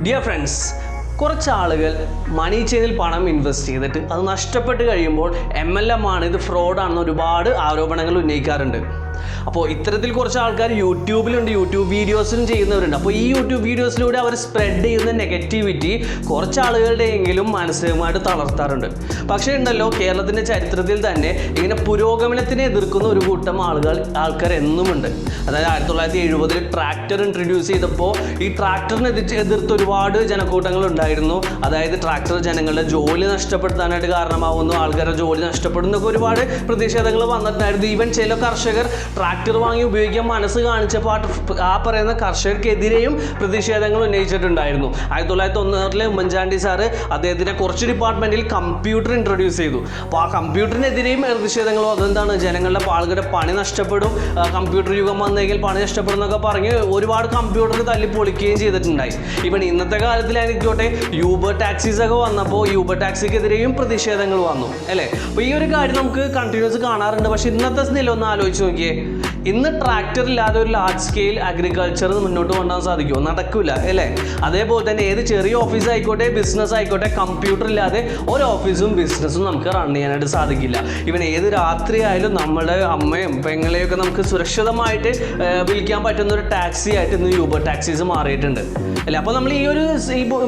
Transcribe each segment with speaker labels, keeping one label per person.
Speaker 1: Dear friends, കുറച്ച് ആളുകൾ മണി ചെയിനിൽ പണം ഇൻവെസ്റ്റ് ചെയ്തിട്ട് അത് നഷ്ടപ്പെട്ട് കഴിയുമ്പോൾ MLM ആണ്, ഇത് ഫ്രോഡാണെന്ന് ഒരുപാട് ആരോപണങ്ങൾ ഉന്നയിക്കാറുണ്ട്. അപ്പോൾ ഇത്തരത്തിൽ കുറച്ച് ആൾക്കാർ യൂട്യൂബിലുണ്ട്, യൂട്യൂബ് വീഡിയോസിലും ചെയ്യുന്നവരുണ്ട്. അപ്പോൾ ഈ യൂട്യൂബ് വീഡിയോസിലൂടെ അവർ സ്പ്രെഡ് ചെയ്യുന്ന നെഗറ്റിവിറ്റി കുറച്ച് ആളുകളുടെയെങ്കിലും മാനസികമായിട്ട് തളർത്താറുണ്ട്. പക്ഷേ ഉണ്ടല്ലോ, കേരളത്തിൻ്റെ ചരിത്രത്തിൽ തന്നെ ഇങ്ങനെ പുരോഗമനത്തിനെ എതിർക്കുന്ന ഒരു കൂട്ടം ആൾക്കാർ എന്നുമുണ്ട്. അതായത് 1970 ട്രാക്ടർ ഇൻട്രൊഡ്യൂസ് ചെയ്തപ്പോൾ ഈ ട്രാക്ടറിനെ എതിർത്ത് ഒരുപാട് ജനക്കൂട്ടങ്ങൾ ഉണ്ടായിരുന്നു. അതായത് ട്രാക്ടർ ജനങ്ങളുടെ ജോലി നഷ്ടപ്പെടുത്താനായിട്ട് കാരണമാവുന്നു, ആൾക്കാരുടെ ജോലി നഷ്ടപ്പെടുന്നൊക്കെ ഒരുപാട് പ്രതിഷേധങ്ങൾ വന്നിട്ടുണ്ടായിരുന്നു. ഈവൻ ചില കർഷകർ ട്രാക്ടർ വാങ്ങി ഉപയോഗിക്കാൻ മനസ്സ് കാണിച്ചപ്പോൾ ആ പറയുന്ന കർഷകർക്കെതിരെയും പ്രതിഷേധങ്ങൾ ഉന്നയിച്ചിട്ടുണ്ടായിരുന്നു. 1990 ഉമ്മൻചാണ്ടി സാറ് അദ്ദേഹത്തിൻ്റെ കുറച്ച് ഡിപ്പാർട്ട്മെൻറ്റിൽ കമ്പ്യൂട്ടർ ഇൻട്രൊഡ്യൂസ് ചെയ്തു. അപ്പോൾ ആ കമ്പ്യൂട്ടറിനെതിരെയും പ്രതിഷേധങ്ങൾ അതെന്താണ്, ജനങ്ങളുടെ ആളുകളുടെ പണി നഷ്ടപ്പെടും, കമ്പ്യൂട്ടർ യുഗം വന്നെങ്കിൽ പണി നഷ്ടപ്പെടും എന്നൊക്കെ പറഞ്ഞ് ഒരുപാട് കമ്പ്യൂട്ടർ തല്ലി പൊളിക്കുകയും ചെയ്തിട്ടുണ്ടായി. ഇവൻ ഇന്നത്തെ കാലത്തിലായിരിക്കോട്ടെ യൂബർ ടാക്സീസ് ഒക്കെ വന്നപ്പോൾ യൂബർ ടാക്സിക്കെതിരെയും പ്രതിഷേധങ്ങൾ വന്നു അല്ലേ. അപ്പോൾ ഈ ഒരു കാര്യം നമുക്ക് കണ്ടിന്യൂസ് കാണാറുണ്ട്. പക്ഷേ ഇന്നത്തെ നില ഒന്ന് ആലോചിച്ച് നോക്കിയേ, ഇന്ന് ട്രാക്ടർ ഇല്ലാതെ ഒരു ലാർജ് സ്കെയിൽ അഗ്രികൾച്ചർ മുന്നോട്ട് കൊണ്ടുപോകാൻ സാധിക്കുമോ? നടക്കില്ല അല്ലേ. അതേപോലെ തന്നെ ഏത് ചെറിയ ഓഫീസ് ആയിക്കോട്ടെ, ബിസിനസ് ആയിക്കോട്ടെ, കമ്പ്യൂട്ടർ ഇല്ലാതെ ഒരു ഓഫീസും ബിസിനസ്സും നമുക്ക് റൺ ചെയ്യാനായിട്ട് സാധിക്കില്ല. ഇവൻ ഏത് രാത്രി ആയാലും നമ്മുടെ അമ്മയും പെങ്ങളെയൊക്കെ നമുക്ക് സുരക്ഷിതമായിട്ട് വിളിക്കാൻ പറ്റുന്ന ഒരു ടാക്സി ആയിട്ട് ഇന്ന് യൂബർ ടാക്സീസ് മാറിയിട്ടുണ്ട് അല്ലേ. അപ്പോൾ നമ്മൾ ഈ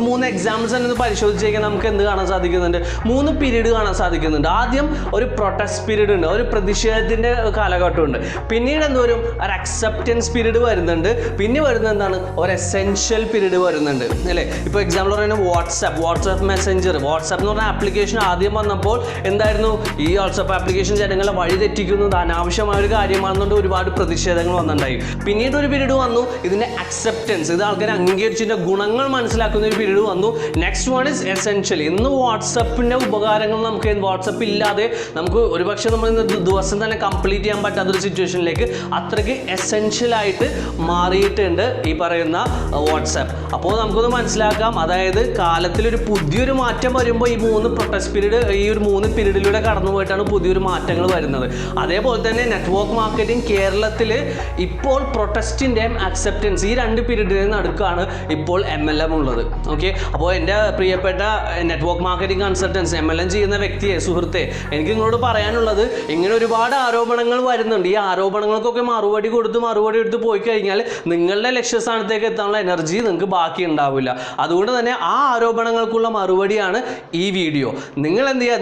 Speaker 1: 3 എക്സാമ്പിൾസ് തന്നെ പരിശോധിച്ച് കഴിഞ്ഞാൽ നമുക്ക് എന്ത് കാണാൻ സാധിക്കുന്നുണ്ട്? 3 പീരീഡ് കാണാൻ സാധിക്കുന്നുണ്ട്. ആദ്യം ഒരു പ്രൊട്ടസ്റ്റ് പീരീഡ് ഉണ്ട്, ഒരു പ്രതിഷേധത്തിൻ്റെ കാലഘട്ടമുണ്ട്. പിന്നീട് എന്തോരും ഒരു അക്സെപ്റ്റൻസ് പീരീഡ് വരുന്നുണ്ട്. പിന്നെ വരുന്നത് എന്താണ്, ഒരു എസെൻഷ്യൽ പീരീഡ് വരുന്നുണ്ട് അല്ലേ. ഇപ്പോൾ എക്സാമ്പിൾ പറയുന്നത് വാട്സാപ്പ് മെസ്സഞ്ചർ. വാട്സാപ്പ് എന്ന് പറഞ്ഞ ആപ്ലിക്കേഷൻ ആദ്യം വന്നപ്പോൾ എന്തായിരുന്നു, ഈ വാട്സാപ്പ് ആപ്ലിക്കേഷൻ ജനങ്ങളെ വഴി തെറ്റിക്കുന്നത് അനാവശ്യമായ ഒരു കാര്യമാണെന്നുകൊണ്ട് ഒരുപാട് പ്രതിഷേധങ്ങൾ വന്നിട്ടുണ്ടായി. പിന്നീട് ഒരു പീരീഡ് വന്നു, ഇതിൻ്റെ അക്സെപ്റ്റൻസ്, ഇത് ആൾക്കാരെ അംഗീകരിച്ചതിൻ്റെ ഗുണങ്ങൾ മനസ്സിലാക്കുന്ന ഒരു പീരീഡ് വന്നു. Next one is essential. ഇന്ന് വാട്സപ്പിൻ്റെ ഉപകാരങ്ങൾ നമുക്ക് വാട്സപ്പ് ഇല്ലാതെ നമുക്ക് ഒരുപക്ഷെ നമ്മൾ ദിവസം തന്നെ കംപ്ലീറ്റ് ചെയ്യാൻ പറ്റാത്തൊരു സിറ്റുവേഷനിലേക്ക് അത്രയ്ക്ക് എസെൻഷ്യലായിട്ട് മാറിയിട്ടുണ്ട് ഈ പറയുന്ന വാട്സാപ്പ്. അപ്പോൾ നമുക്കൊന്ന് മനസ്സിലാക്കാം, അതായത് കാലത്തിലൊരു പുതിയൊരു മാറ്റം വരുമ്പോൾ ഈ 3 പ്രൊട്ടസ്റ്റ് പീരീഡ്, ഈ ഒരു 3 പീരീഡിലൂടെ കടന്നു പോയിട്ടാണ് പുതിയൊരു മാറ്റങ്ങൾ വരുന്നത്. അതേപോലെ തന്നെ നെറ്റ്വർക്ക് മാർക്കറ്റിംഗ് കേരളത്തിൽ ഇപ്പോൾ പ്രൊട്ടസ്റ്റിൻ്റെയും അക്സെപ്റ്റൻസ് ഈ 2 പീരീഡിന് നടുക്കാണ് ഇപ്പോൾ MLM ഉള്ളത്. ഓക്കെ, അപ്പോൾ എൻ്റെ പ്രിയപ്പെട്ട നെറ്റ്വർക്ക് മാർക്കറ്റിംഗ് കൺസൾട്ടൻസ് MLM ചെയ്യുന്ന വ്യക്തിയെ, സുഹൃത്തെ, എനിക്ക് നിങ്ങളോട് പറയാനുള്ളത്, ഇങ്ങനെ ഒരുപാട് ആരോപണങ്ങൾ വരുന്നുണ്ട്. ഈ ആരോപണങ്ങൾക്കൊക്കെ മറുപടി എടുത്ത് പോയി കഴിഞ്ഞാൽ നിങ്ങളുടെ ലക്ഷ്യസ്ഥാനത്തേക്ക് എത്താനുള്ള എനർജി നിങ്ങൾക്ക് ബാക്കി ഉണ്ടാവില്ല. അതുകൊണ്ട് തന്നെ ആ ആരോപണങ്ങൾക്കുള്ള മറുപടിയാണ് ഈ വീഡിയോ. നിങ്ങൾ എന്ത് ചെയ്യുക,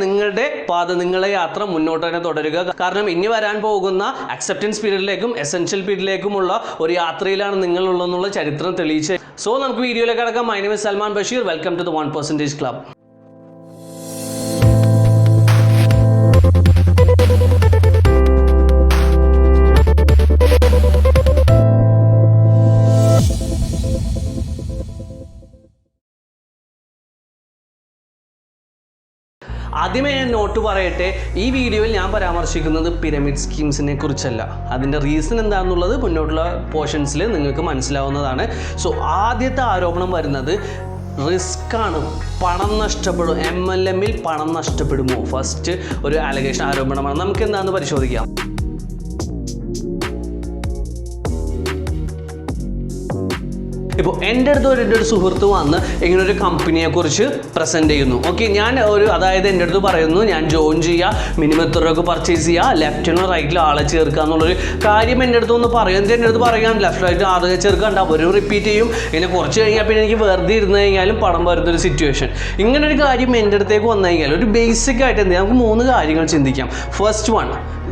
Speaker 1: നിങ്ങളുടെ യാത്ര മുന്നോട്ട് തന്നെ തുടരുക. കാരണം ഇനി വരാൻ പോകുന്ന അക്സെപ്റ്റൻസ് പീരീഡിലേക്കും എസെൻഷ്യൽ പീരീഡിലേക്കുമുള്ള ഒരു യാത്രയിലാണ് നിങ്ങളുള്ളതെന്നുള്ള ചരിത്രം തെളിയിച്ച്. സോ നമുക്ക് വീഡിയോയിലേക്ക് കടക്കാം. My name is Salman Basheer. Welcome to the 1% club. ആദ്യമേ ഞാൻ നോട്ട് പറയട്ടെ, ഈ വീഡിയോയിൽ ഞാൻ പരാമർശിക്കുന്നത് പിരമിഡ് സ്കീംസിനെ കുറിച്ചല്ല. അതിൻ്റെ റീസൺ എന്താണെന്നുള്ളത് മുന്നോട്ടുള്ള പോർഷൻസിൽ നിങ്ങൾക്ക് മനസ്സിലാവുന്നതാണ്. സോ ആദ്യത്തെ ആരോപണം വരുന്നത് റിസ്ക്കാണ്, പണം നഷ്ടപ്പെടും, MLMൽ പണം നഷ്ടപ്പെടുമോ? ഫസ്റ്റ് ഒരു അലഗേഷൻ ആരോപണമാണ്. നമുക്ക് എന്താണെന്ന് പരിശോധിക്കാം. ഇപ്പോൾ എൻ്റെ അടുത്ത് ഒരു സുഹൃത്ത് വന്ന് ഇങ്ങനൊരു കമ്പനിയെക്കുറിച്ച് പ്രസൻറ്റ് ചെയ്യുന്നു. ഓക്കെ, അതായത് എൻ്റെ അടുത്ത് പറയുന്നു, ഞാൻ ജോയിൻ ചെയ്യുക, മിനിമം എത്ര രൂപ പർച്ചേസ് ചെയ്യുക, ലെഫ്റ്റിനോ റൈറ്റിലോ ആളെ ചേർക്കുക എന്നുള്ളൊരു കാര്യം എൻ്റെ അടുത്ത് ഒന്ന് പറയുന്നത്. എൻ്റെ അടുത്ത് പറയാൻ ലെഫ്റ്റ് റൈറ്റ് ആളുകളെ ചേർക്കാണ്ട് അവരും റിപ്പീറ്റ് ചെയ്യും. ഇങ്ങനെ കുറച്ച് കഴിഞ്ഞാൽ പിന്നെ എനിക്ക് വെറുതെ ഇരുന്ന് കഴിഞ്ഞാലും പണം വരുന്നൊരു സിറ്റുവേഷൻ. ഇങ്ങനൊരു കാര്യം എൻ്റെ അടുത്തേക്ക് വന്നു കഴിഞ്ഞാൽ ഒരു ബേസിക് ആയിട്ട് എന്ത് ചെയ്യാം, നമുക്ക് 3 കാര്യങ്ങൾ ചിന്തിക്കാം. First one,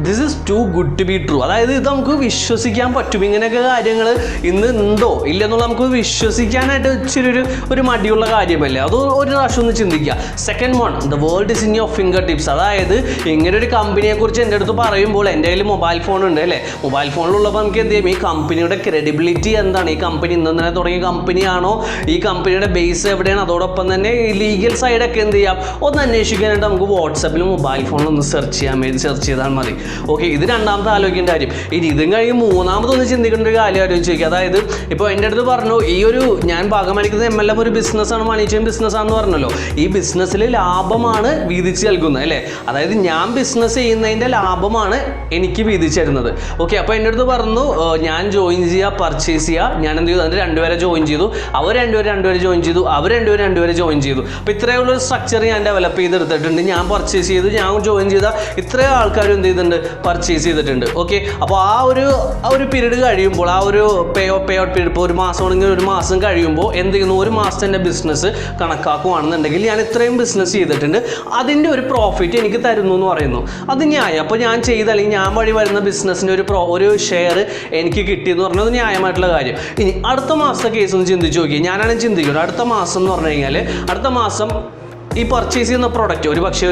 Speaker 1: this is too good to be true. അതായത് ഇത് നമുക്ക് വിശ്വസിക്കാൻ പറ്റും. ഇങ്ങനെയൊക്കെ കാര്യങ്ങൾ ഇന്ന് ഉണ്ടോ ഇല്ലെന്നുള്ള നമുക്ക് വിശ്വസിക്കാനായിട്ട് ഇച്ചിരി ഒരു മടിയുള്ള കാര്യമല്ലേ. അത് ഒരു പ്രാവശ്യം ഒന്ന് ചിന്തിക്കുക. Second one, the world is in your finger tips. അതായത് ഇങ്ങനെ ഒരു കമ്പനിയെക്കുറിച്ച് എൻ്റെ അടുത്ത് പറയുമ്പോൾ എൻ്റെ കയ്യിൽ മൊബൈൽ ഫോൺ ഉണ്ട് അല്ലേ. മൊബൈൽ ഫോണിലുള്ളപ്പോൾ നമുക്ക് എന്ത് ചെയ്യും, ഈ കമ്പനിയുടെ ക്രെഡിബിലിറ്റി എന്താണ്, ഈ കമ്പനി ഇന്നലെ തുടങ്ങിയ കമ്പനിയാണോ, ഈ കമ്പനിയുടെ ബേസ് എവിടെയാണ്, അതോടൊപ്പം തന്നെ ഈ ലീഗൽ സൈഡൊക്കെ എന്ത് ചെയ്യാം ഒന്ന് അന്വേഷിക്കാനായിട്ട് നമുക്ക് വാട്സാപ്പിലും മൊബൈൽ ഫോണിലും ഒന്ന് സെർച്ച് ചെയ്താൽ മതി. ഓക്കെ, ഇത് രണ്ടാമത്തെ ആലോചിക്കേണ്ട കാര്യം. ഇനി ഇതും കഴിഞ്ഞ് മൂന്നാമതൊന്ന് ചിന്തിക്കേണ്ട ഒരു കാര്യം ആലോചിച്ച് നോക്കി. അതായത് ഇപ്പോൾ എൻ്റെ അടുത്ത് പറഞ്ഞു ഈ ഒരു ഞാൻ ഭാഗമായിരിക്കുന്നത് MLM ഒരു ബിസിനസ്സാണ്, മണി ചെയിൻ ബിസിനസ്സാണെന്ന് പറഞ്ഞല്ലോ. ഈ ബിസിനസ്സിൽ ലാഭമാണ് വീതിച്ച് നൽകുന്നത് അല്ലേ, അതായത് ഞാൻ ബിസിനസ് ചെയ്യുന്നതിൻ്റെ ലാഭമാണ് എനിക്ക് വീതിച്ച് തരുന്നത്. ഓക്കെ, അപ്പോൾ എൻ്റെ അടുത്ത് പറഞ്ഞു ഞാൻ ജോയിൻ ചെയ്യുക, പർച്ചേസ് ചെയ്യുക. ഞാൻ എന്ത് ചെയ്തു, അതിന് രണ്ടുപേരെ ജോയിൻ ചെയ്തു, അവർ രണ്ടുപേരെ ജോയിൻ ചെയ്തു, അവർ രണ്ടുപേരെ ജോയിൻ ചെയ്തു. അപ്പോൾ ഇത്രയുള്ളൊരു സ്ട്രക്ചർ ഞാൻ ഡെവലപ്പ് ചെയ്തെടുത്തിട്ടുണ്ട്. ഞാൻ പർച്ചേസ് ചെയ്ത്, ഞാൻ ജോയിൻ ചെയ്ത ഇത്രയും ആൾക്കാരും എന്ത് ചെയ്തിട്ടുണ്ട്, പർച്ചേസ് ചെയ്തിട്ടുണ്ട്. ഓക്കെ, അപ്പോൾ ആ ഒരു പീരീഡ് കഴിയുമ്പോൾ, ആ ഒരു പേ ഔട്ട് പീരീഡ്, ഇപ്പോൾ ഒരു മാസമാണെങ്കിൽ ഒരു മാസം കഴിയുമ്പോൾ എന്ത് ചെയ്യുന്നു, ഒരു മാസത്തിൻ്റെ ബിസിനസ് കണക്കാക്കുകയാണെന്നുണ്ടെങ്കിൽ ഞാൻ ഇത്രയും ബിസിനസ് ചെയ്തിട്ടുണ്ട്, അതിൻ്റെ ഒരു പ്രോഫിറ്റ് എനിക്ക് തരുന്നു എന്ന് പറയുന്നു. അത് ന്യായം. അപ്പോൾ ഞാൻ ചെയ്ത അല്ലെങ്കിൽ ഞാൻ വഴി വരുന്ന ബിസിനസ്സിൻ്റെ ഒരു ഷെയർ എനിക്ക് കിട്ടിയെന്ന് പറഞ്ഞത് ന്യായമായിട്ടുള്ള കാര്യം. ഇനി അടുത്ത മാസത്തെ കേസ് ഒന്ന് ചിന്തിച്ച് നോക്കി. ഞാനാണെങ്കിൽ ചിന്തിക്കുന്നത് അടുത്ത മാസം എന്ന് പറഞ്ഞു കഴിഞ്ഞാൽ അടുത്ത മാസം ഈ പർച്ചേസ് ചെയ്യുന്ന പ്രോഡക്റ്റ് ഒരു പക്ഷേ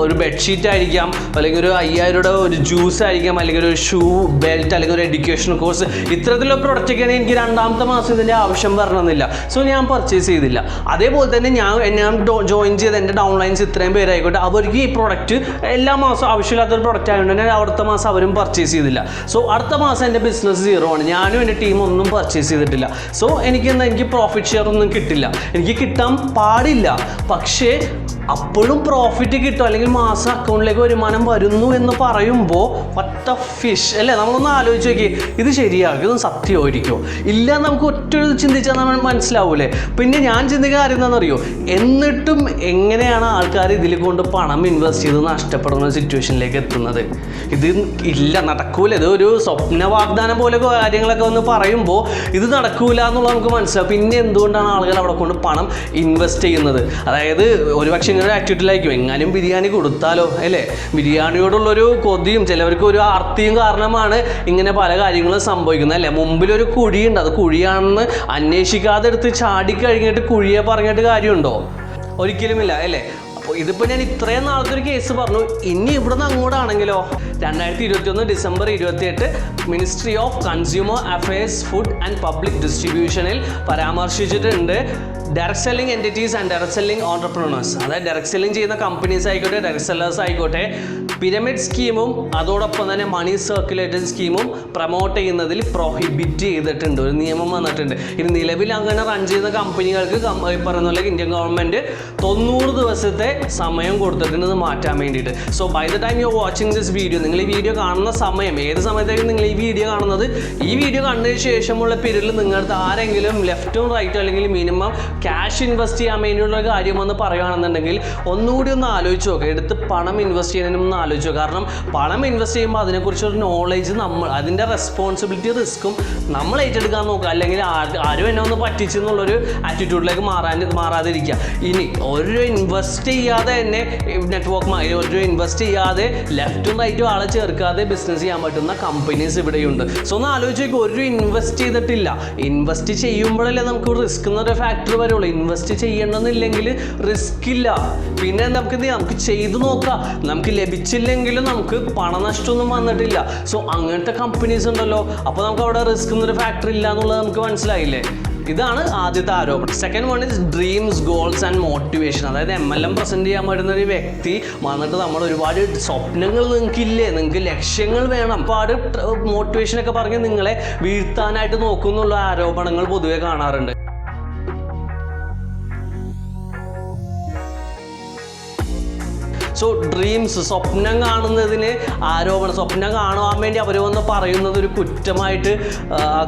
Speaker 1: ഒരു ബെഡ്ഷീറ്റ് ആയിരിക്കാം, അല്ലെങ്കിൽ ഒരു 5000 ഒരു ജ്യൂസ് ആയിരിക്കാം, അല്ലെങ്കിൽ ഒരു ഷൂ, ബെൽറ്റ്, അല്ലെങ്കിൽ ഒരു എഡ്യൂക്കേഷൻ കോഴ്സ്. ഇത്തരത്തിലുള്ള പ്രൊഡക്റ്റൊക്കെയാണ് എനിക്ക് രണ്ടാമത്തെ മാസം ഇതിൻ്റെ ആവശ്യം വരണമെന്നില്ല. സോ ഞാൻ പർച്ചേസ് ചെയ്തില്ല. അതേപോലെ തന്നെ ഞാൻ ജോയിൻ ചെയ്ത് എൻ്റെ ഡൗൺലൈൻസ് ഇത്രയും പേരായിക്കോട്ടെ, അവർക്ക് ഈ പ്രൊഡക്റ്റ് എല്ലാ മാസവും ആവശ്യമില്ലാത്തൊരു പ്രൊഡക്റ്റ് ആയതുകൊണ്ട് തന്നെ അടുത്ത മാസം അവരും പർച്ചേസ് ചെയ്തില്ല. സോ അടുത്ത മാസം എൻ്റെ ബിസിനസ് 0 ആണ്. ഞാനും എൻ്റെ ടീമും ഒന്നും പർച്ചേസ് ചെയ്തിട്ടില്ല. സോ എനിക്ക് പ്രോഫിറ്റ് ഷെയർ ഒന്നും കിട്ടില്ല, എനിക്ക് കിട്ടാൻ പാടില്ല. പക്ഷേ അപ്പോഴും പ്രോഫിറ്റ് കിട്ടും, അല്ലെങ്കിൽ മാസം അക്കൗണ്ടിലേക്ക് വരുമാനം വരുന്നു എന്ന് പറയുമ്പോൾ വട്ട ഫിഷ് അല്ലേ. നമ്മളൊന്ന് ആലോചിച്ച് നോക്കി, ഇത് ശരിയാകും, ഇതൊന്നും സത്യമായിരിക്കുമോ ഇല്ല, നമുക്ക് ഒറ്റ ചിന്തിച്ചാൽ നമ്മൾ മനസ്സിലാവൂലേ. പിന്നെ ഞാൻ ചിന്തിക്കുന്ന കാര്യം എന്താണെന്നറിയോ, എന്നിട്ടും എങ്ങനെയാണ് ആൾക്കാർ ഇതിൽ കൊണ്ട് പണം ഇൻവെസ്റ്റ് ചെയ്ത് നഷ്ടപ്പെടുന്ന സിറ്റുവേഷനിലേക്ക് എത്തുന്നത്? ഇത് ഇല്ല, നടക്കൂല, ഇത് ഒരു സ്വപ്ന വാഗ്ദാനം പോലെ കാര്യങ്ങളൊക്കെ ഒന്ന് പറയുമ്പോൾ ഇത് നടക്കൂല എന്നുള്ളത് നമുക്ക് മനസ്സിലാവും. പിന്നെ എന്തുകൊണ്ടാണ് ആളുകൾ അവിടെ കൊണ്ട് പണം ഇൻവെസ്റ്റ് ചെയ്യുന്നത്? അതായത് ഒരുപക്ഷെ ഇങ്ങനെ ആറ്റിറ്റ്യൂഡിലായിരിക്കും, എങ്ങാനും ബിരിയാണി കൊടുത്താലോ അല്ലേ. ബിരിയാണിയോടുള്ളൊരു കൊതിയും ചിലവർക്ക് ഒരു ആർത്തിയും കാരണമാണ് ഇങ്ങനെ പല കാര്യങ്ങളും സംഭവിക്കുന്നത് അല്ലേ. മുമ്പിലൊരു കുഴിയുണ്ട്, അത് കുഴിയാണെന്ന് അന്വേഷിക്കാതെ എടുത്ത് ചാടിക്കഴിഞ്ഞിട്ട് കുഴിയെ പറഞ്ഞിട്ട് കാര്യമുണ്ടോ? ഒരിക്കലുമില്ല അല്ലേ. അപ്പോൾ ഇതിപ്പോൾ ഞാൻ ഇത്രയും നാളത്തെ ഒരു കേസ് പറഞ്ഞു. ഇനി ഇവിടെ നിന്ന് അങ്ങോട്ടാണെങ്കിലോ 2021 December 28 ministry of consumer affairs, food and public ഡിസ്ട്രിബ്യൂഷനിൽ പരാമർശിച്ചിട്ടുണ്ട് direct selling entities and direct selling entrepreneurs. അതായത് ഡയറക്ട് സെല്ലിംഗ് ചെയ്യുന്ന കമ്പനീസ് ആയിക്കോട്ടെ, ഡയറക്ട് സെല്ലേഴ്സ് ആയിക്കോട്ടെ, പിരമിഡ് സ്കീമും അതോടൊപ്പം തന്നെ മണി സർക്കുലേഷൻ സ്കീമും പ്രൊമോട്ട് ചെയ്യുന്നതിൽ പ്രൊഹിബിറ്റ് ചെയ്തിട്ടുണ്ട്, ഒരു നിയമം വന്നിട്ടുണ്ട്. ഇനി നിലവിൽ അങ്ങനെ റൺ ചെയ്യുന്ന കമ്പനികൾക്ക് പറയുന്ന പോലെ ഇന്ത്യൻ ഗവൺമെൻറ് 90 ദിവസത്തെ സമയം കൊടുത്തിട്ടുണ്ട് ഇത് മാറ്റാൻ വേണ്ടിയിട്ട്. So by the time you are watching this video, നിങ്ങൾ ഈ വീഡിയോ കാണുന്ന സമയം, ഏത് സമയത്തേക്കും നിങ്ങൾ ഈ വീഡിയോ കാണുന്നത്, ഈ വീഡിയോ കണ്ടതിന് ശേഷമുള്ള പീരീഡിൽ നിങ്ങളുടെ ആരെങ്കിലും ലെഫ്റ്റും റൈറ്റും അല്ലെങ്കിൽ മിനിമം ക്യാഷ് ഇൻവെസ്റ്റ് ചെയ്യാൻ വേണ്ടിയുള്ള കാര്യം എന്ന് പറയുകയാണെന്നുണ്ടെങ്കിൽ ഒന്നുകൂടി ഒന്ന് ആലോചിച്ച് നോക്കുക. എടുത്ത് പണം ഇൻവെസ്റ്റ് ചെയ്യുന്നതിനും ഒന്ന് ആലോചിച്ചു. കാരണം പണം ഇൻവെസ്റ്റ് ചെയ്യുമ്പോൾ അതിനെക്കുറിച്ചൊരു നോളേജ്, അതിൻ്റെ റെസ്പോൺസിബിലിറ്റി, റിസ്ക്കും നമ്മൾ ഏറ്റെടുക്കാൻ നോക്കുക. അല്ലെങ്കിൽ ആരും എന്നെ ഒന്ന് പറ്റിച്ചെന്നുള്ളൊരു ആറ്റിറ്റ്യൂഡിലേക്ക് മാറാതിരിക്കുക. ഇനി ഒരു ഇൻവെസ്റ്റ് ചെയ്യാതെ തന്നെ ഒരു ഇൻവെസ്റ്റ് ചെയ്യാതെ ലെഫ്റ്റും റൈറ്റും ആളെ ചേർക്കാതെ ബിസിനസ് ചെയ്യാൻ പറ്റുന്ന കമ്പനീസ് ഇവിടെയുണ്ട്. സോ ഒന്ന് ആലോചിച്ച് നോക്കുക, ഒരു ഇൻവെസ്റ്റ് ചെയ്തിട്ടില്ല. ഇൻവെസ്റ്റ് ചെയ്യുമ്പോഴല്ലേ നമുക്ക് റിസ്ക് എന്നൊരു ഫാക്ടർ വരുള്ളൂ. ഇൻവെസ്റ്റ് ചെയ്യണമെന്നില്ലെങ്കിൽ റിസ്ക് ഇല്ല. പിന്നെ നമുക്ക് ചെയ്തു നോക്കാം. നമുക്ക് ലഭിച്ചില്ലെങ്കിലും നമുക്ക് പണനഷ്ടമൊന്നും വന്നിട്ടില്ല. സോ അങ്ങനത്തെ കമ്പനീസ് ഉണ്ടല്ലോ. അപ്പോൾ നമുക്ക് അവിടെ റിസ്ക് എന്നൊരു ഫാക്ടർ ഇല്ല എന്നുള്ളത് നമുക്ക് മനസ്സിലായില്ലേ. ഇതാണ് ആദ്യത്തെ ആരോപണം. Second one is dreams, goals and motivation. അതായത് MLM പ്രസൻറ്റ് ചെയ്യാൻ പറ്റുന്ന ഒരു വ്യക്തി വന്നിട്ട് നമ്മൾ ഒരുപാട് സ്വപ്നങ്ങൾ നിങ്ങൾക്കില്ലേ, നിങ്ങൾക്ക് ലക്ഷ്യങ്ങൾ വേണം, ഒരുപാട് മോട്ടിവേഷനൊക്കെ പറഞ്ഞ് നിങ്ങളെ വീഴ്ത്താനായിട്ട് നോക്കുന്നുള്ള ആരോപണങ്ങൾ പൊതുവെ കാണാറുണ്ട്. സോ ഡ്രീംസ്, സ്വപ്നം കാണുന്നതിന് ആരോപണം, സ്വപ്നം കാണുവാൻ വേണ്ടി അവർ വന്ന് പറയുന്നത് ഒരു കുറ്റമായിട്ട്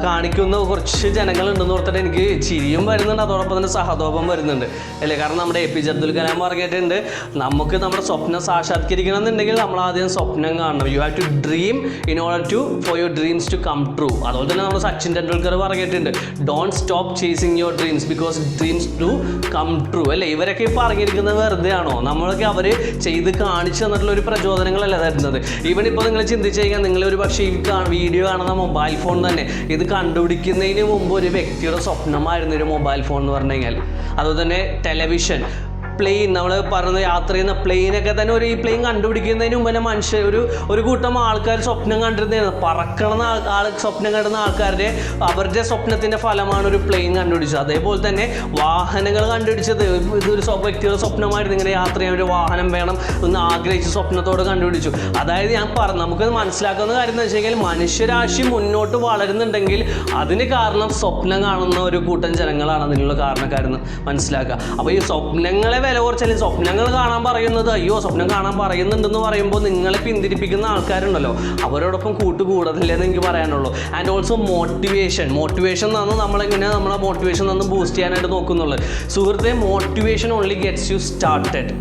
Speaker 1: കാണിക്കുന്ന കുറച്ച് ജനങ്ങളുണ്ടെന്ന് ഓർത്തിട്ട് എനിക്ക് ചിരിയും വരുന്നുണ്ട്, അതോടൊപ്പം തന്നെ സഹതാപം വരുന്നുണ്ട് അല്ലേ. കാരണം നമ്മുടെ APJ അബ്ദുൽ കലാം പറഞ്ഞിട്ടുണ്ട്, നമുക്ക് നമ്മുടെ സ്വപ്നം സാക്ഷാത്കരിക്കണം എന്നുണ്ടെങ്കിൽ നമ്മൾ ആദ്യം സ്വപ്നം കാണണം. You have to dream in order to for your dreams to come true. അതുപോലെ തന്നെ നമ്മുടെ സച്ചിൻ ടെണ്ടുൽക്കർ പറഞ്ഞിട്ടുണ്ട്, don't stop chasing your dreams because dreams to come true അല്ലേ. ഇവരൊക്കെ ഇപ്പോൾ പറഞ്ഞിരിക്കുന്നത് വെറുതെ ആണോ? നമ്മളൊക്കെ അവർ ചെയ്ത് കാണിച്ചു തന്നിട്ടുള്ള ഒരു പ്രചോദനങ്ങളല്ല തരുന്നത്. ഈവൻ ഇപ്പോൾ നിങ്ങൾ ചിന്തിച്ചു കഴിഞ്ഞാൽ, നിങ്ങൾ ഒരു പക്ഷേ ഈ വീഡിയോ കാണുന്ന മൊബൈൽ ഫോൺ തന്നെ ഇത് കണ്ടുപിടിക്കുന്നതിന് മുമ്പ് ഒരു വ്യക്തിയുടെ സ്വപ്നമായിരുന്നു ഒരു മൊബൈൽ ഫോൺ എന്ന് പറഞ്ഞു കഴിഞ്ഞാൽ. അതുപോലെ തന്നെ ടെലിവിഷൻ, പ്ലെയിൻ, നമ്മൾ പറഞ്ഞ യാത്ര ചെയ്യുന്ന പ്ലെയിനൊക്കെ തന്നെ ഈ പ്ലെയിൻ കണ്ടുപിടിക്കുന്നതിന് മുമ്പ് തന്നെ മനുഷ്യർ ഒരു കൂട്ടം ആൾക്കാർ സ്വപ്നം കണ്ടിരുന്നതാണ്. പറക്കണ സ്വപ്നം കണ്ടുന്ന ആൾക്കാരുടെ അവരുടെ സ്വപ്നത്തിൻ്റെ ഫലമാണ് ഒരു പ്ലെയിൻ കണ്ടുപിടിച്ചത്. അതേപോലെ തന്നെ വാഹനങ്ങൾ കണ്ടുപിടിച്ചത് ഇതൊരു വ്യക്തിയുടെ സ്വപ്നമായിരുന്നു, ഇങ്ങനെ യാത്ര ചെയ്യാൻ ഒരു വാഹനം വേണം എന്ന് ആഗ്രഹിച്ച് സ്വപ്നത്തോട് കണ്ടുപിടിച്ചു. അതായത് ഞാൻ നമുക്കത് മനസ്സിലാക്കുന്ന കാര്യം എന്ന് വെച്ച് കഴിഞ്ഞാൽ മനുഷ്യരാശി മുന്നോട്ട് വളരുന്നുണ്ടെങ്കിൽ അതിന് കാരണം സ്വപ്നം കാണുന്ന ഒരു കൂട്ടം ജനങ്ങളാണ് അതിനുള്ള കാരണക്കാരെന്ന് മനസ്സിലാക്കുക. അപ്പോൾ ഈ സ്വപ്നങ്ങളെ വില കുറച്ചാലും സ്വപ്നങ്ങൾ കാണാൻ പറയുന്നത് അയ്യോ സ്വപ്നം കാണാൻ പറയുന്നുണ്ടെന്ന് പറയുമ്പോൾ നിങ്ങളെ പിന്തിരിപ്പിക്കുന്ന ആൾക്കാരുണ്ടല്ലോ അവരോടൊപ്പം കൂട്ടുകൂടത്തില്ലെന്ന് എനിക്ക് പറയാനുള്ളൂ. ആൻഡ് ഓൾസോ മോട്ടിവേഷൻ എന്നാണ് നമ്മളെങ്ങനെ നമ്മളെ മോട്ടിവേഷൻ ഒന്ന് ബൂസ്റ്റ് ചെയ്യാനായിട്ട് നോക്കുന്നുള്ളത്. സുഹൃത്തെ, motivation only gets you started.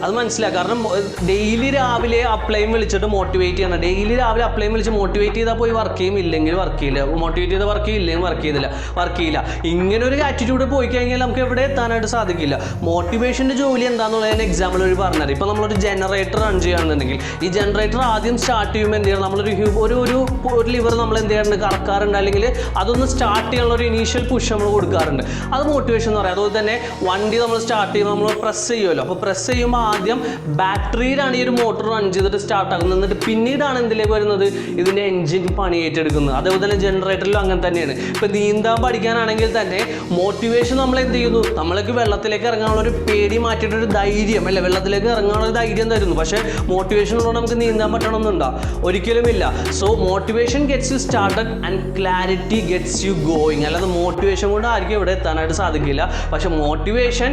Speaker 1: അത് മനസ്സിലാക്കുക. കാരണം ഡെയിലി രാവിലെ അപ്ലൈം വിളിച്ചിട്ട് മോട്ടിവേറ്റ് ചെയ്യണം. ഡെയിലി രാവിലെ അപ്ലൈം വിളിച്ച് മോട്ടിവേറ്റ് ചെയ്താൽ പോയി വർക്ക് ചെയ്യും, ഇല്ലെങ്കിൽ വർക്ക് ചെയ്യില്ല. മോട്ടിവേറ്റ് ചെയ്താൽ വർക്ക് ചെയ്യില്ലെങ്കിൽ വർക്ക് ചെയ്യില്ല. ഇങ്ങനെ ഒരു ആറ്റിറ്റ്യൂഡ് പോയി കഴിഞ്ഞാൽ നമുക്ക് എവിടെ എത്താനായിട്ട് സാധിക്കില്ല. മോട്ടിവേഷൻ്റെ ജോലി എന്താണെന്നുള്ളതിന് എക്സാമ്പിൾ ഒരു പറഞ്ഞത്, ഇപ്പോൾ നമ്മളൊരു ജനറേറ്റർ റൺ ചെയ്യുകയാണെന്നുണ്ടെങ്കിൽ ഈ ജനറേറ്റർ ആദ്യം സ്റ്റാർട്ട് ചെയ്യുമ്പോൾ എന്ത് ചെയ്യണം, നമ്മളൊരു ഒരു ലിവർ നമ്മൾ എന്ത് ചെയ്യാറുണ്ട്, കറക്കാറുണ്ട്, അല്ലെങ്കിൽ അതൊന്ന് സ്റ്റാർട്ട് ചെയ്യാനുള്ള ഒരു ഇനീഷ്യൽ പുഷ് നമ്മൾ കൊടുക്കാറുണ്ട്. അത് മോട്ടിവേഷൻ എന്ന് പറയാം. അതുപോലെ തന്നെ വണ്ടി നമ്മൾ സ്റ്റാർട്ട് ചെയ്യുമ്പോൾ നമ്മൾ പ്രസ് ചെയ്യുമല്ലോ. അപ്പോൾ പ്രസ് ചെയ്യുമ്പോൾ ആദ്യം ബാറ്ററിയിലാണ് ഈ ഒരു മോട്ടോർ റൺ ചെയ്തിട്ട് സ്റ്റാർട്ട് ആക്കുന്നത്. എന്നിട്ട് പിന്നീടാണ് എന്തിലേക്ക് വരുന്നത്, ഇതിൻ്റെ എൻജിൻ പണി ഏറ്റെടുക്കുന്നത്. അതേപോലെ തന്നെ ജനറേറ്ററിലും അങ്ങനെ തന്നെയാണ്. ഇപ്പോൾ നീന്താൻ പഠിക്കാനാണെങ്കിൽ തന്നെ മോട്ടിവേഷൻ നമ്മൾ എന്ത് ചെയ്യുന്നു, നമ്മൾക്ക് വെള്ളത്തിലേക്ക് ഇറങ്ങാനുള്ള ഒരു പേടി മാറ്റിയിട്ടൊരു ധൈര്യം അല്ലേ, വെള്ളത്തിലേക്ക് ഇറങ്ങാനുള്ള ഒരു ധൈര്യം തരുന്നു. പക്ഷേ മോട്ടിവേഷൻ ഉള്ളതുകൊണ്ട് നമുക്ക് നീന്താൻ പറ്റണമെന്നുണ്ടോ? ഒരിക്കലുമില്ല. So motivation gets you started and clarity gets you going. അല്ലാതെ മോട്ടിവേഷൻ കൊണ്ട് ആർക്കും ഇവിടെ എത്താനായിട്ട് സാധിക്കില്ല. പക്ഷേ മോട്ടിവേഷൻ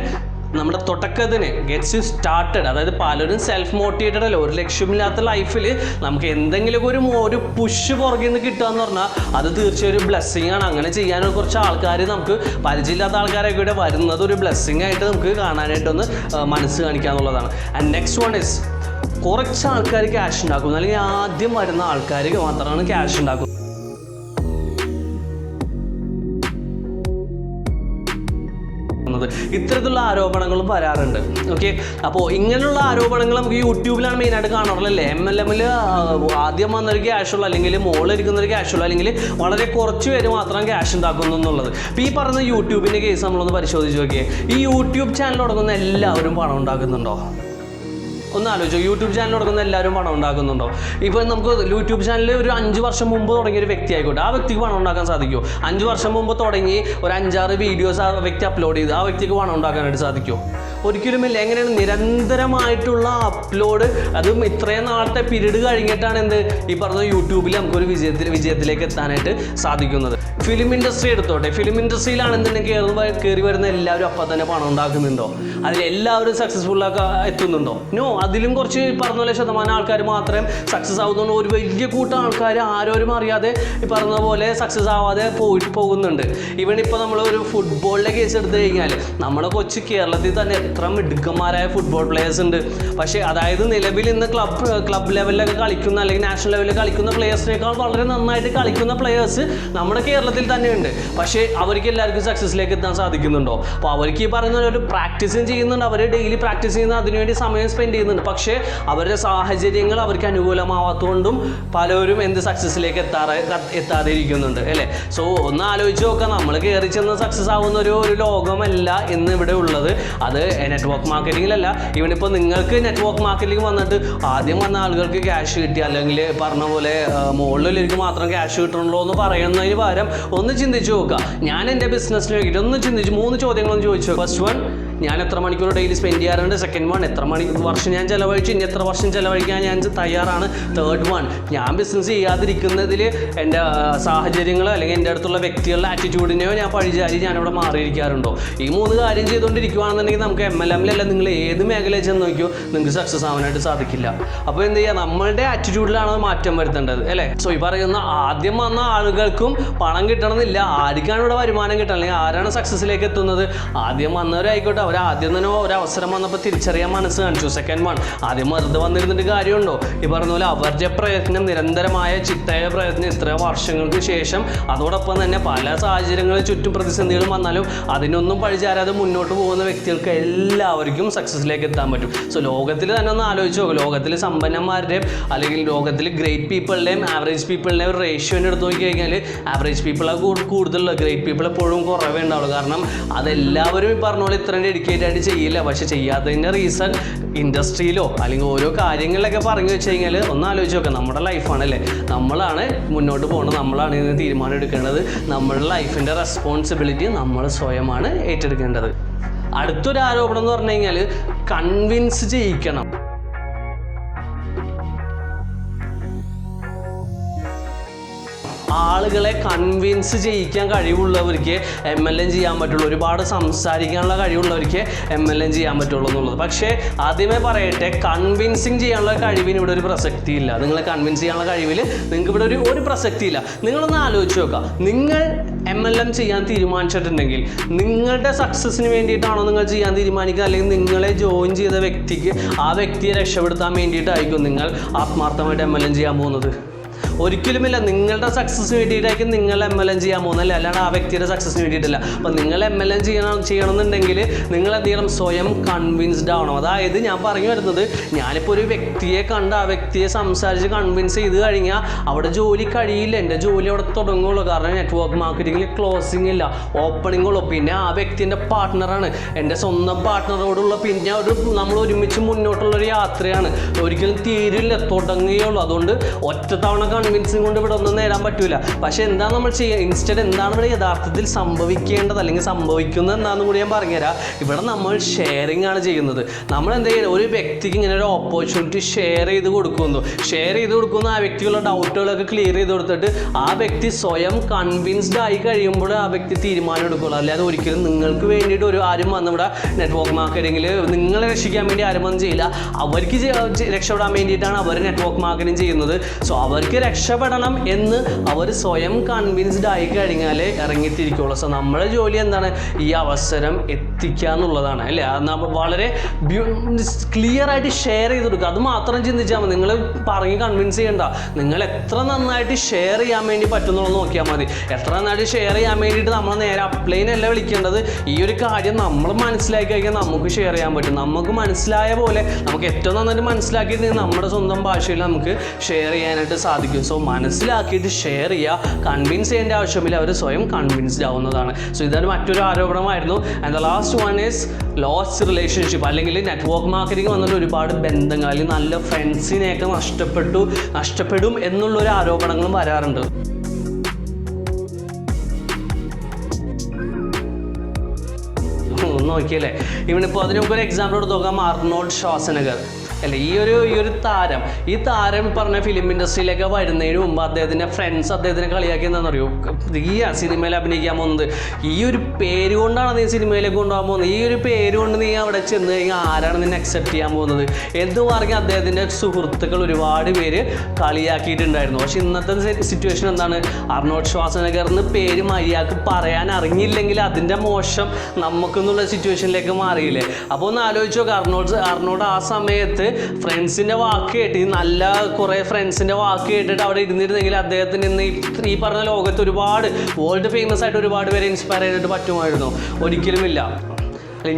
Speaker 1: നമ്മുടെ തുടക്കത്തിന് ഗെറ്റ്സ് യു സ്റ്റാർട്ടഡ്. അതായത് പലരും സെൽഫ് മോട്ടിവേറ്റഡ് അല്ല, ഒരു ലക്ഷ്യമില്ലാത്ത ലൈഫിൽ നമുക്ക് എന്തെങ്കിലും ഒരു പുഷ് പുറകിൽ നിന്ന് കിട്ടുക എന്ന് പറഞ്ഞാൽ അത് തീർച്ചയായും ഒരു ബ്ലെസ്സിങ് ആണ്. അങ്ങനെ ചെയ്യാനുള്ള കുറച്ച് ആൾക്കാർ നമുക്ക് പരിചയമില്ലാത്ത ആൾക്കാരൊക്കെ ഇവിടെ വരുന്നത് ഒരു ബ്ലെസ്സിങ് ആയിട്ട് നമുക്ക് കാണാനായിട്ടൊന്ന് മനസ്സ് കാണിക്കുക എന്നുള്ളതാണ്. ആൻഡ് നെക്സ്റ്റ് വൺ ഇസ്, കുറച്ച് ആൾക്കാർ ക്യാഷ് ഉണ്ടാക്കും, അല്ലെങ്കിൽ ആദ്യം വരുന്ന ആൾക്കാർ മാത്രമാണ് ക്യാഷ് ഉണ്ടാക്കുന്നത്. ഇത്തരത്തിലുള്ള ആരോപണങ്ങളും വരാറുണ്ട്. ഓക്കെ, അപ്പോൾ ഇങ്ങനെയുള്ള ആരോപണങ്ങൾ നമുക്ക് യൂട്യൂബിലാണ് മെയിനായിട്ട് കാണാറുള്ളല്ലേ. MLMൽ ആദ്യം വന്നൊരു ക്യാഷുള്ള, അല്ലെങ്കിൽ മുകളിലിരിക്കുന്നൊരു ക്യാഷുള്ള, അല്ലെങ്കിൽ വളരെ കുറച്ച് പേര് മാത്രം ക്യാഷ് ഉണ്ടാക്കുന്നു എന്നുള്ളത്. ഇപ്പോൾ ഈ പറഞ്ഞ യൂട്യൂബിൻ്റെ കേസ് നമ്മളൊന്ന് പരിശോധിച്ച് നോക്കിയേ. ഈ യൂട്യൂബ് ചാനൽ തുടങ്ങുന്ന എല്ലാവരും പണം ഉണ്ടാക്കുന്നുണ്ടോ? ഒന്ന് ആലോചിച്ചോ. യൂട്യൂബ് ചാനൽ തുടങ്ങുന്ന എല്ലാവരും പണം ഉണ്ടാക്കുന്നുണ്ടോ? ഇപ്പോൾ നമുക്ക് യൂട്യൂബ് ചാനൽ ഒരു 5 വർഷം മുമ്പ് തുടങ്ങിയ ഒരു വ്യക്തി ആയിക്കോട്ടെ, ആ വ്യക്തിക്ക് പണം ഉണ്ടാക്കാൻ സാധിക്കുമോ? 5 വർഷം മുമ്പ് തുടങ്ങി ഒരു 5-6 വീഡിയോസ് ആ വ്യക്തി അപ്ലോഡ് ചെയ്ത് ആ വ്യക്തിക്ക് പണം ഉണ്ടാക്കാനായിട്ട് സാധിക്കുമോ? ഒരിക്കലുമില്ല. എങ്ങനെയാണ് നിരന്തരമായിട്ടുള്ള അപ്ലോഡ്, അതും ഇത്രയും നാളത്തെ പീരീഡ് കഴിഞ്ഞിട്ടാണ് ഈ പറഞ്ഞ യൂട്യൂബിൽ നമുക്കൊരു വിജയത്തിലേക്ക് എത്താനായിട്ട് സാധിക്കുന്നത്. ഫിലിം ഇൻഡസ്ട്രി എടുത്തോട്ടെ. ഫിലിം ഇൻഡസ്ട്രിയിലാണെന്നുണ്ടെങ്കിൽ കയറി വരുന്ന എല്ലാവരും അപ്പം തന്നെ പണം ഉണ്ടാക്കുന്നുണ്ടോ? അതിലെല്ലാവരും സക്സസ്ഫുള്ളാക്കാൻ എത്തുന്നുണ്ടോ? നോ. അതിലും കുറച്ച് പറഞ്ഞ പോലെ ശതമാനം ആൾക്കാർ മാത്രമേ സക്സസ് ആവുന്നുള്ളൂ. ഒരു വലിയ കൂട്ടം ആൾക്കാർ ആരോരും അറിയാതെ ഈ പറഞ്ഞ പോലെ സക്സസ് ആവാതെ പോകുന്നുണ്ട്. ഈവൻ ഇപ്പോൾ നമ്മൾ ഒരു ഫുട്ബോളിലെ കേസ് എടുത്തു കഴിഞ്ഞാൽ നമ്മുടെ കൊച്ചു കേരളത്തിൽ തന്നെ എത്ര മിടുക്കന്മാരായ ഫുട്ബോൾ പ്ലേയേഴ്സ് ഉണ്ട്. പക്ഷേ അതായത് നിലവിൽ ഇന്ന് ക്ലബ് ലെവലിലൊക്കെ കളിക്കുന്ന, അല്ലെങ്കിൽ നാഷണൽ ലെവലിൽ കളിക്കുന്ന പ്ലേയേഴ്സിനേക്കാൾ വളരെ നന്നായിട്ട് കളിക്കുന്ന പ്ലേയേഴ്സ് നമ്മുടെ കേരളത്തിൽ തന്നെയുണ്ട്. പക്ഷേ അവർക്ക് എല്ലാവർക്കും സക്സസ്സിലേക്ക് എത്താൻ സാധിക്കുന്നുണ്ടോ? അപ്പോൾ അവർക്ക് ഈ പറയുന്ന ഒരു പ്രാക്ടീസും ചെയ്യുന്നുണ്ട്, അവർ ഡെയിലി പ്രാക്ടീസ് ചെയ്യുന്ന, അതിനുവേണ്ടി സമയം സ്പെൻഡ് ചെയ്യുന്നുണ്ട്. പക്ഷേ അവരുടെ സാഹചര്യങ്ങൾ അവർക്ക് അനുകൂലമാവാത്തതുകൊണ്ടും പലരും സക്സസ്സിലേക്ക് എത്താതെ ഇരിക്കുന്നുണ്ട് അല്ലേ. സോ ഒന്ന് ആലോചിച്ച് നോക്കാം, നമ്മൾ കയറി ചെന്ന് സക്സസ് ആവുന്ന ഒരു ലോകമല്ല ഇന്ന് ഇവിടെ ഉള്ളത്. അത് നെറ്റ്വർക്ക് മാർക്കറ്റിങ്ങിലല്ല. ഇവനിപ്പോൾ നിങ്ങൾക്ക് നെറ്റ്വർക്ക് മാർക്കറ്റിംഗ് വന്നിട്ട് ആദ്യം വന്ന ആളുകൾക്ക് ക്യാഷ് കിട്ടി, അല്ലെങ്കിൽ പറഞ്ഞ പോലെ മുകളിലേക്ക് മാത്രം ക്യാഷ് കിട്ടണല്ലോ എന്ന് പറയുന്നതിന് പകരം ഒന്ന് ചിന്തിച്ച് നോക്കുക. ഞാൻ എൻ്റെ ബിസിനസ്സിന് വേണ്ടിയിട്ട് ഒന്ന് ചിന്തിച്ച് 3 ചോദ്യങ്ങളൊന്ന് ചോദിച്ചു. ഫസ്റ്റ് വൺ, ഞാൻ എത്ര മണിക്കൂർ ഡെയിലി സ്പെൻഡ് ചെയ്യാറുണ്ട്? സെക്കൻഡ് വൺ, എത്ര വർഷം ഞാൻ ചിലവഴിച്ചു, ഇനി എത്ര വർഷം ചിലവഴിക്കാൻ ഞാൻ തയ്യാറാണ്? തേർഡ് വൺ, ഞാൻ ബിസിനസ് ചെയ്യാതിരിക്കുന്നതിൽ എൻ്റെ സാഹചര്യങ്ങൾ അല്ലെങ്കിൽ എൻ്റെ അടുത്തുള്ള വ്യക്തികളുടെ ആറ്റിറ്റ്യൂഡിനെയോ ഞാൻ പഴിചാരി ഞാനിവിടെ മാറിയിരിക്കാറുണ്ടോ? ഈ 3 കാര്യം ചെയ്തുകൊണ്ടിരിക്കുകയാണെന്നുണ്ടെങ്കിൽ നമുക്ക് MLMലല്ല, നിങ്ങൾ ഏത് മേഖലയിൽ ചെന്ന് നോക്കിയോ നിങ്ങൾക്ക് സക്സസ് ആവാനായിട്ട് സാധിക്കില്ല. അപ്പോൾ എന്ത് ചെയ്യുക, നമ്മളുടെ ആറ്റിറ്റ്യൂഡിലാണ് മാറ്റം വരുത്തേണ്ടത് അല്ലേ. സോ ഈ പറയുന്ന ആദ്യം വന്ന ആളുകൾക്കും പണം കിട്ടണമെന്നില്ല. ആർക്കാണ് ഇവിടെ വരുമാനം കിട്ടുന്നത്, അല്ലെങ്കിൽ ആരാണ് സക്സസ്സിലേക്ക് എത്തുന്നത്? ആദ്യം വന്നവരായിക്കോട്ടെ, അവർ ആദ്യം തന്നെ ഒരവസരം വന്നപ്പോൾ തിരിച്ചറിയാൻ മനസ്സ് കാണിച്ചു. സെക്കൻഡ് വൺ, ആദ്യം വെറുതെ വന്നിരുന്നിട്ട് കാര്യമുണ്ടോ? ഈ പറഞ്ഞ പോലെ അവരുടെ പ്രയത്നം, നിരന്തരമായ ചിട്ടയായ പ്രയത്നം ഇത്ര വർഷങ്ങൾക്ക് ശേഷം, അതോടൊപ്പം തന്നെ പല സാഹചര്യങ്ങളിൽ ചുറ്റും പ്രതിസന്ധികളും വന്നാലും അതിനൊന്നും പഴിചാരാതെ മുന്നോട്ട് പോകുന്ന വ്യക്തികൾക്ക് എല്ലാവർക്കും സക്സസ്സിലേക്ക് എത്താൻ പറ്റും. സോ ലോകത്തിൽ തന്നെ ഒന്ന് ആലോചിച്ച് നോക്കും. ലോകത്തിൽ സമ്പന്നന്മാരുടെയും അല്ലെങ്കിൽ ലോകത്തിൽ ഗ്രേറ്റ് പീപ്പിളുടെയും ആവറേജ് പീപ്പിളിൻ്റെയും ഒരു റേഷ്യോനെ എടുത്ത് നോക്കി കഴിഞ്ഞാൽ ആവറേജ് പീപ്പിൾ പീപ്പിളാണ് കൂടുതലുള്ളത്. ഗ്രേറ്റ് പീപ്പിൾ എപ്പോഴും കുറവേ ഉണ്ടാവുള്ളൂ. കാരണം അതെല്ലാവരും ഈ പറഞ്ഞ പോലെ ഇത്രയും ഡെഡിക്കേറ്റ് ആയിട്ട് ചെയ്യില്ല. പക്ഷെ ചെയ്യാത്തതിൻ്റെ റീസൺ ഇൻഡസ്ട്രിയിലോ അല്ലെങ്കിൽ ഓരോ കാര്യങ്ങളിലൊക്കെ പറഞ്ഞു വെച്ച് കഴിഞ്ഞാൽ ഒന്ന് ആലോചിച്ച് നോക്കാം. നമ്മുടെ ലൈഫാണല്ലേ, നമ്മളാണ് മുന്നോട്ട് പോകുന്നത്, നമ്മളാണ് ഇതിന് തീരുമാനം എടുക്കേണ്ടത്. നമ്മുടെ ലൈഫിൻ്റെ റെസ്പോൺസിബിലിറ്റി നമ്മൾ സ്വയമാണ് ഏറ്റെടുക്കേണ്ടത്. അടുത്തൊരു ആരോപണം എന്ന് പറഞ്ഞു കഴിഞ്ഞാൽ കൺവിൻസ് ചെയ്യിക്കണം. ആളുകളെ കൺവിൻസ് ചെയ്യിക്കാൻ കഴിവുള്ളവർക്ക് MLM ചെയ്യാൻ പറ്റുള്ളൂ. ഒരുപാട് സംസാരിക്കാനുള്ള കഴിവുള്ളവർക്ക് MLM ചെയ്യാൻ പറ്റുള്ളൂ എന്നുള്ളത്. പക്ഷേ ആദ്യമേ പറയട്ടെ, കൺവിൻസിങ് ചെയ്യാനുള്ള കഴിവിന് ഇവിടെ ഒരു പ്രസക്തിയില്ല. നിങ്ങളെ കൺവിൻസ് ചെയ്യാനുള്ള കഴിവിൽ നിങ്ങൾക്ക് ഇവിടെ ഒരു പ്രസക്തിയില്ല. നിങ്ങളൊന്ന് ആലോചിച്ച് നോക്കുക. നിങ്ങൾ MLM ചെയ്യാൻ തീരുമാനിച്ചിട്ടുണ്ടെങ്കിൽ നിങ്ങളുടെ സക്സസ്സിന് വേണ്ടിയിട്ടാണോ നിങ്ങൾ ചെയ്യാൻ തീരുമാനിക്കുക, അല്ലെങ്കിൽ നിങ്ങളെ ജോയിൻ ചെയ്ത വ്യക്തിക്ക് ആ വ്യക്തിയെ രക്ഷപ്പെടുത്താൻ വേണ്ടിയിട്ടായിരിക്കും നിങ്ങൾ ആത്മാർത്ഥമായിട്ട് MLM ചെയ്യാൻ പോകുന്നത്? ഒരിക്കലുമില്ല. നിങ്ങളുടെ സക്സസ്സിന് വേണ്ടിയിട്ടായിരിക്കും നിങ്ങൾ MLM ചെയ്യാൻ പോകുന്നല്ലേ, അല്ലാണ്ട് ആ വ്യക്തിയുടെ സക്സസ്സിന് വേണ്ടിയിട്ടല്ല. അപ്പം നിങ്ങൾ MLM ചെയ്യണമെന്നുണ്ടെങ്കിൽ നിങ്ങൾ എന്ത് ചെയ്യണം? സ്വയം കൺവിൻസ്ഡ് ആവണം. അതായത് ഞാൻ പറഞ്ഞു വരുന്നത്, ഞാനിപ്പോൾ ഒരു വ്യക്തിയെ കണ്ട് ആ വ്യക്തിയെ സംസാരിച്ച് കൺവിൻസ് ചെയ്ത് കഴിഞ്ഞാൽ അവിടെ ജോലി കഴിയില്ല. എൻ്റെ ജോലി അവിടെ തുടങ്ങുള്ളൂ. കാരണം നെറ്റ്വർക്ക് മാർക്കറ്റിങ്ങിൽ ക്ലോസിംഗ് ഇല്ല, ഓപ്പണിംഗ് ഉള്ളൂ. പിന്നെ ആ വ്യക്തിൻ്റെ പാർട്ട്ണറാണ്, എൻ്റെ സ്വന്തം പാർട്ട്ണറോടുള്ള പിന്നെ നമ്മൾ ഒരുമിച്ച് മുന്നോട്ടുള്ളൊരു യാത്രയാണ്. ഒരിക്കലും തീരില്ല, തുടങ്ങുകയുള്ളൂ. അതുകൊണ്ട് ഒറ്റ തവണ കൺവിൻസിങ് കൊണ്ട് ഇവിടെ ഒന്നും നേടാൻ പറ്റൂല. പക്ഷെ എന്താണ് നമ്മൾ ചെയ്യുക? ഇൻസ്റ്റഡ് എന്താണ് ഇവിടെ യഥാർത്ഥത്തിൽ സംഭവിക്കേണ്ടത് അല്ലെങ്കിൽ സംഭവിക്കുന്നത് എന്താണെന്ന് കൂടി ഞാൻ പറഞ്ഞുതരാം. ഇവിടെ നമ്മൾ ഷെയറിംഗ് ആണ് ചെയ്യുന്നത്. നമ്മൾ എന്താ ചെയ്യുന്നത്? ഒരു വ്യക്തിക്ക് ഇങ്ങനെ ഒരു ഓപ്പർച്യൂണിറ്റി ഷെയർ ചെയ്ത് കൊടുക്കുന്നു. ആ വ്യക്തിയുള്ള ഡൗട്ടുകളൊക്കെ ക്ലിയർ ചെയ്ത് കൊടുത്തിട്ട് ആ വ്യക്തി സ്വയം കൺവിൻസ്ഡ് ആയി കഴിയുമ്പോൾ ആ വ്യക്തി തീരുമാനം എടുക്കുള്ളൂ. അല്ലാതെ ഒരിക്കലും നിങ്ങൾക്ക് വേണ്ടിയിട്ട് ആരും വന്ന് ഇവിടെ നെറ്റ്വർക്ക് മാർക്കറ്റിങ്ങിൽ നിങ്ങളെ രക്ഷിക്കാൻ വേണ്ടി ആരും വന്ന് ചെയ്യില്ല. അവർക്ക് രക്ഷപ്പെടാൻ വേണ്ടിയിട്ടാണ് അവർ നെറ്റ്വർക്ക് മാർക്കറ്റിംഗ് ചെയ്യുന്നത്. സോ അവർക്ക് രക്ഷപ്പെടണം എന്ന് അവർ സ്വയം കൺവിൻസ്ഡ് ആയി കഴിഞ്ഞാലേ ഇറങ്ങിത്തിരിക്കുള്ളൂ. സോ നമ്മുടെ ജോലി എന്താണ്? ഈ അവസരം എത്തിക്കുക എന്നുള്ളതാണ്, അല്ലേ? വളരെ ക്ലിയർ ആയിട്ട് ഷെയർ ചെയ്ത് കൊടുക്കുക. അത് മാത്രം ചിന്തിച്ചാൽ മതി. നിങ്ങൾ പറഞ്ഞ് കൺവിൻസ് ചെയ്യണ്ട. നിങ്ങൾ എത്ര നന്നായിട്ട് ഷെയർ ചെയ്യാൻ വേണ്ടി പറ്റുന്നുള്ളത് നോക്കിയാൽ മതി. എത്ര നന്നായിട്ട് ഷെയർ ചെയ്യാൻ വേണ്ടിയിട്ട് നമ്മൾ നേരെ അപ്ലൈനല്ല വിളിക്കേണ്ടത്. ഈ ഒരു കാര്യം നമ്മൾ മനസ്സിലാക്കി കഴിഞ്ഞാൽ നമുക്ക് ഷെയർ ചെയ്യാൻ പറ്റും. നമുക്ക് മനസ്സിലായ പോലെ നമുക്ക് ഏറ്റവും നന്നായിട്ട് മനസ്സിലാക്കിയിട്ട് നമ്മുടെ സ്വന്തം ഭാഷയിൽ നമുക്ക് ഷെയർ ചെയ്യാനായിട്ട് സാധിക്കും. സോ മനസ്സിലാക്കിയിട്ട് ഷെയർ ചെയ്യുക. കൺവിൻസ് ചെയ്യേണ്ട ആവശ്യമില്ല, അവർ സ്വയം കൺവിൻസ്ഡ് ആവുന്നതാണ്. സോ ഇതാണ് മറ്റൊരു ആരോപണമായിരുന്നു. And the last one is lost relationship. അല്ലെങ്കിൽ നെറ്റ്വർക്ക് മാർക്കറ്റിംഗ് വന്നിട്ട് ഒരുപാട് ബന്ധങ്ങൾ അല്ലെങ്കിൽ നല്ല ഫ്രണ്ട്സിനെയൊക്കെ നഷ്ടപ്പെടും എന്നുള്ളൊരു ആരോപണങ്ങളും വരാറുണ്ട്. നോക്കിയല്ലേ, ഇവനിപ്പോൾ അതിന് മുമ്പ് ഒരു എക്സാമ്പിൾ എടുത്ത് നോക്കാം. ആർണോൾഡ് ഷ്വാർസെനെഗർ അല്ലേ, ഈ ഒരു താരം. ഈ താരം പറഞ്ഞ ഫിലിം ഇൻഡസ്ട്രിയിലേക്ക് വരുന്നതിന് മുമ്പ് അദ്ദേഹത്തിൻ്റെ ഫ്രണ്ട്സ് അദ്ദേഹത്തിനെ കളിയാക്കി എന്താണെന്നറിയോ? ഈ സിനിമയിൽ അഭിനയിക്കാൻ പോകുന്നത് ഈ ഒരു പേര് കൊണ്ടാണ് നീ സിനിമയിലേക്ക് കൊണ്ടുപോകാൻ പോകുന്നത്. ഈ ഒരു പേര് കൊണ്ട് നീ അവിടെ ചെന്ന് കഴിഞ്ഞാൽ ആരാണ് നിന്നെ അക്സെപ്റ്റ് ചെയ്യാൻ പോകുന്നത് എന്ന് പറഞ്ഞ് അദ്ദേഹത്തിൻ്റെ സുഹൃത്തുക്കൾ ഒരുപാട് പേര് കളിയാക്കിയിട്ടുണ്ടായിരുന്നു. പക്ഷെ ഇന്നത്തെ സിറ്റുവേഷൻ എന്താണ്? ആർണോൾഡ് ഷ്വാർസെനെഗറിന് പേര് മര്യാദക്ക് പറയാൻ അറിഞ്ഞില്ലെങ്കിൽ അതിൻ്റെ മോശം നമുക്കെന്നുള്ള സിറ്റുവേഷനിലേക്ക് മാറിയില്ലേ? അപ്പോൾ ഒന്ന് ആലോചിച്ച് നോക്കുക. ആർണോൾഡ് ആ സമയത്ത് ഫ്രണ്ട്സിൻ്റെ വാക്ക് കേട്ട്, നല്ല കുറേ ഫ്രണ്ട്സിൻ്റെ വാക്ക് കേട്ടിട്ട് അവിടെ ഇരുന്നിരുന്നെങ്കിൽ അദ്ദേഹത്തിന് ഇന്ന് ഈ പറഞ്ഞ ലോകത്ത് ഒരുപാട് വേൾഡ് ഫേമസ് ആയിട്ട് ഒരുപാട് പേരെ ഇൻസ്പയർ ചെയ്തിട്ട് പറ്റുമായിരുന്നു? ഒരിക്കലുമില്ല.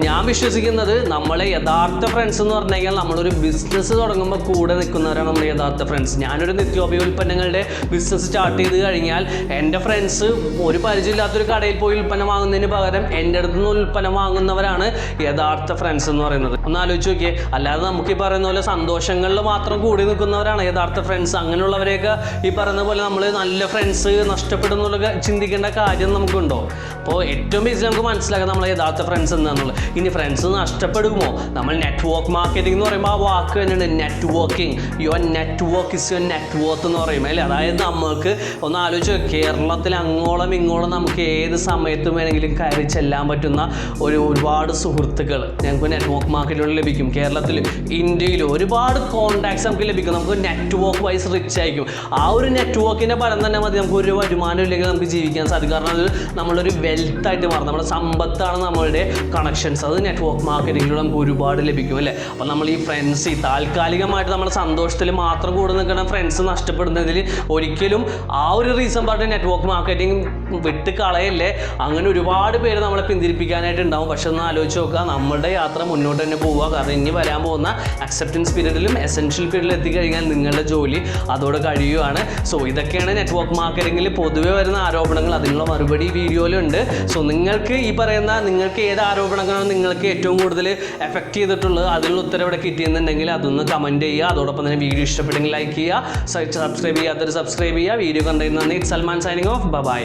Speaker 1: ഞാൻ വിശ്വസിക്കുന്നത് നമ്മളെ യഥാർത്ഥ ഫ്രണ്ട്സ് എന്ന് പറഞ്ഞു കഴിഞ്ഞാൽ നമ്മളൊരു ബിസിനസ് തുടങ്ങുമ്പോൾ കൂടെ നിൽക്കുന്നവരാണ് നമ്മുടെ യഥാർത്ഥ ഫ്രണ്ട്സ്. ഞാനൊരു നിത്യോപയോഗ ഉൽപ്പന്നങ്ങളുടെ ബിസിനസ് സ്റ്റാർട്ട് ചെയ്ത് കഴിഞ്ഞാൽ എൻ്റെ ഫ്രണ്ട്സ് ഒരു പരിചയമില്ലാത്തൊരു കടയിൽ പോയി ഉൽപ്പന്നം വാങ്ങുന്നതിന് പകരം എൻ്റെ അടുത്ത് നിന്ന് ഉൽപ്പന്നം വാങ്ങുന്നവരാണ് യഥാർത്ഥ ഫ്രണ്ട്സ് എന്ന് പറയുന്നത്. ഒന്ന് ആലോചിച്ച് നോക്കിയേ. അല്ലാതെ നമുക്ക് ഈ പറയുന്ന പോലെ സന്തോഷങ്ങളിൽ മാത്രം കൂടി നിൽക്കുന്നവരാണ് യഥാർത്ഥ ഫ്രണ്ട്സ്. അങ്ങനെയുള്ളവരെയൊക്കെ ഈ പറയുന്ന പോലെ നമ്മൾ നല്ല ഫ്രണ്ട്സ് നഷ്ടപ്പെടുന്നുള്ള ചിന്തിക്കേണ്ട കാര്യം നമുക്കുണ്ടോ? അപ്പോൾ ഏറ്റവും ബേസിൽ നമുക്ക് മനസ്സിലാക്കാം നമ്മളെ യഥാർത്ഥ ഫ്രണ്ട്സ് എന്താണെന്നുള്ളത്. ഇനി ഫ്രണ്ട്സ് നഷ്ടപ്പെടുമോ? നമ്മൾ നെറ്റ്വർക്ക് മാർക്കറ്റിംഗ് എന്ന് പറയുമ്പോൾ ആ വാക്ക് തന്നെയുണ്ട്, networking. Your network is your net worth എന്ന് പറയുമ്പോൾ അല്ലേ? അതായത് നമുക്ക് ഒന്ന് ആലോചിച്ച് കേരളത്തിൽ അങ്ങോളം ഇങ്ങോളം നമുക്ക് ഏത് സമയത്തും വേണമെങ്കിലും കയറി ചെല്ലാൻ പറ്റുന്ന ഒരുപാട് സുഹൃത്തുക്കൾ ഞങ്ങൾക്ക് നെറ്റ്വർക്ക് മാർക്കറ്റിലൂടെ ലഭിക്കും. കേരളത്തിൽ, ഇന്ത്യയിൽ ഒരുപാട് കോൺടാക്ട്സ് നമുക്ക് ലഭിക്കും. നമുക്ക് നെറ്റ്വർക്ക് വൈസ് റിച്ച് ആയിരിക്കും. ആ ഒരു നെറ്റ്വർക്കിൻ്റെ ഫലം തന്നെ മതി നമുക്ക് ഒരു വരുമാനം ഇല്ലെങ്കിൽ നമുക്ക് ജീവിക്കാൻ സാധിക്കും. കാരണം അത് നമ്മളൊരു വെൽത്തായിട്ട് മാറും. നമ്മുടെ സമ്പത്താണ് നമ്മളുടെ കണക്ഷൻ കണക്ഷൻസ് അത് നെറ്റ്വർക്ക് മാർക്കറ്റിങ്ങിലൂടെ നമുക്ക് ഒരുപാട് ലഭിക്കും അല്ലേ. അപ്പോൾ നമ്മൾ ഈ ഫ്രണ്ട്സ് ഈ താൽക്കാലികമായിട്ട് നമ്മുടെ സന്തോഷത്തിൽ മാത്രം കൂടെ നിൽക്കുന്ന ഫ്രണ്ട്സ് നഷ്ടപ്പെടുന്നതിൽ ഒരിക്കലും ആ ഒരു റീസൺ പറഞ്ഞ് നെറ്റ്വർക്ക് മാർക്കറ്റിംഗ് വിട്ട് കളയല്ലേ. അങ്ങനെ ഒരുപാട് പേര് നമ്മളെ പിന്തിരിപ്പിക്കാനായിട്ട് ഉണ്ടാവും. പക്ഷെ ഒന്ന് ആലോചിച്ച് നോക്കുക, നമ്മുടെ യാത്ര മുന്നോട്ട് തന്നെ പോവുക. കാരണം ഇനി വരാൻ പോകുന്ന അക്സെപ്റ്റൻസ് പീരീഡിലും എസെൻഷ്യൽ പീരീഡിലും എത്തിക്കഴിഞ്ഞാൽ നിങ്ങളുടെ ജോലി അതോടെ കഴിയുകയാണ്. സോ ഇതൊക്കെയാണ് നെറ്റ്വർക്ക് മാർക്കറ്റിങ്ങിൽ പൊതുവെ വരുന്ന ആരോപണങ്ങൾ. അതിനുള്ള മറുപടി വീഡിയോയിലുണ്ട്. സോ നിങ്ങൾക്ക് ഈ പറയുന്ന നിങ്ങൾക്ക് ഏത് ആരോപണങ്ങളാണ് നിങ്ങൾക്ക് ഏറ്റവും കൂടുതൽ എഫക്റ്റ് ചെയ്തിട്ടുള്ളത്, അതിനുള്ള ഉത്തരം ഇവിടെ കിട്ടിയെന്നുണ്ടെങ്കിൽ അതൊന്ന് കമൻറ്റ് ചെയ്യുക. അതോടൊപ്പം തന്നെ വീഡിയോ ഇഷ്ടപ്പെട്ടെങ്കിൽ ലൈക്ക് ചെയ്യുക, സബ്സ്ക്രൈബ് ചെയ്യാത്തവർ സബ്സ്ക്രൈബ് ചെയ്യുക. വീഡിയോ കണ്ടതിന് നന്ദി. Salman signing off. ബൈ.